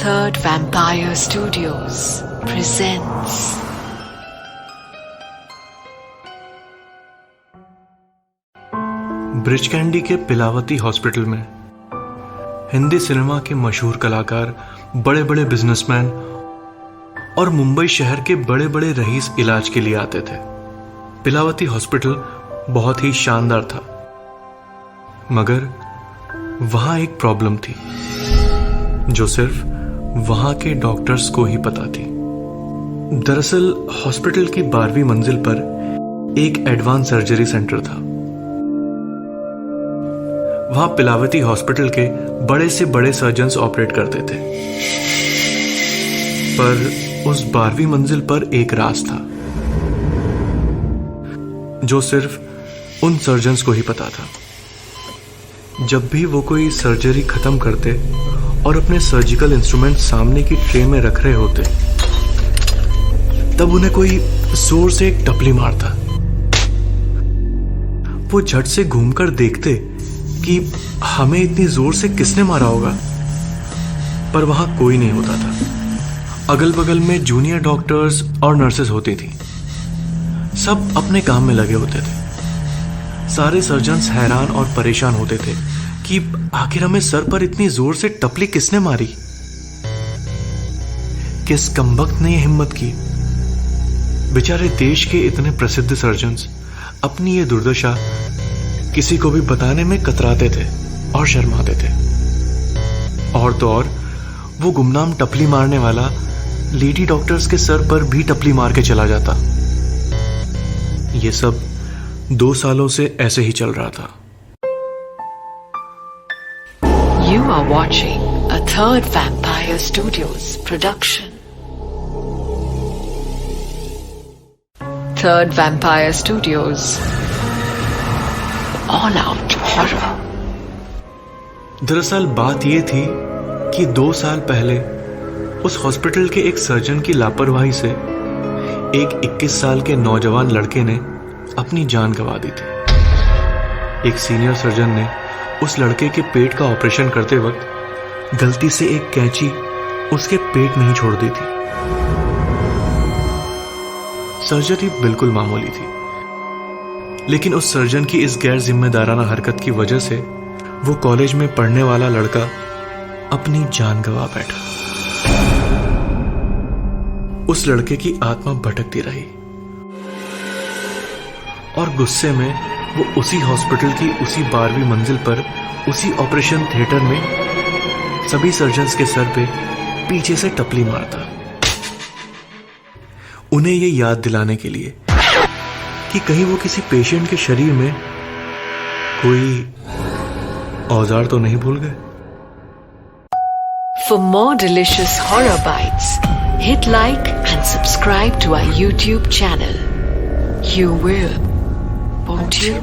Third Vampire Studios presents bridge candy के पिलावती hospital में Hindi cinema के मशहूर कलाकार, बड़े बड़े बिजनेसमैन और मुंबई शहर के बड़े बड़े रईस इलाज के लिए आते थे। पिलावती हॉस्पिटल बहुत ही शानदार था, मगर वहां एक प्रॉब्लम थी जो सिर्फ वहां के डॉक्टर्स को ही पता थी। दरअसल हॉस्पिटल की 12वीं मंजिल पर एक एडवांस सर्जरी सेंटर था। वहां पिलावती हॉस्पिटल के बड़े से बड़े सर्जन्स ऑपरेट करते थे, पर उस 12वीं मंजिल पर एक राज था जो सिर्फ उन सर्जन्स को ही पता था। जब भी वो कोई सर्जरी खत्म करते और अपने सर्जिकल इंस्ट्रूमेंट सामने की ट्रे में रख रहे होते, तब उन्हें कोई जोर से एक टपली मारता। वो झट से घूमकर देखते कि हमें इतनी जोर से किसने मारा होगा, पर वहां कोई नहीं होता था। अगल बगल में जूनियर डॉक्टर्स और नर्सेस होती थी। सब अपने काम में लगे होते थे। सारे सर्जन्स हैरान और परेशान होते थे कि आखिर हमें सर पर इतनी जोर से टपली किसने मारी। किस कमबख्त ने यह हिम्मत की। बेचारे देश के इतने प्रसिद्ध सर्जन्स अपनी ये दुर्दशा किसी को भी बताने में कतराते थे और शर्माते थे। और तो और वो गुमनाम टपली मारने वाला लेडी डॉक्टर्स के सर पर भी टपली मार के चला जाता। ये सब 2 सालों से ऐसे ही चल रहा था। You are watching a Third Vampire Studios production. Third Vampire Studios All Out Horror. दरअसल बात यह थी कि 2 साल पहले उस हॉस्पिटल के एक सर्जन की लापरवाही से एक 21 साल के नौजवान लड़के ने अपनी जान गंवा दी थी। एक सीनियर सर्जन ने उस लड़के के पेट का ऑपरेशन करते वक्त गलती से एक कैंची उसके पेट में ही छोड़ दी थी। सर्जरी बिल्कुल मामूली थी, लेकिन उस सर्जन की इस गैर जिम्मेदाराना हरकत की वजह से वो कॉलेज में पढ़ने वाला लड़का अपनी जान गंवा बैठा। उस लड़के की आत्मा भटकती रही और गुस्से में वो उसी हॉस्पिटल की उसी 12वीं मंजिल पर उसी ऑपरेशन थिएटर में सभी सर्जन्स के सर पे पीछे से टपली मारता, उन्हें ये याद दिलाने के लिए कि कहीं वो किसी पेशेंट के शरीर में कोई औजार तो नहीं भूल गए। For more delicious horror bites, hit like and subscribe to our YouTube channel. You will, won't you?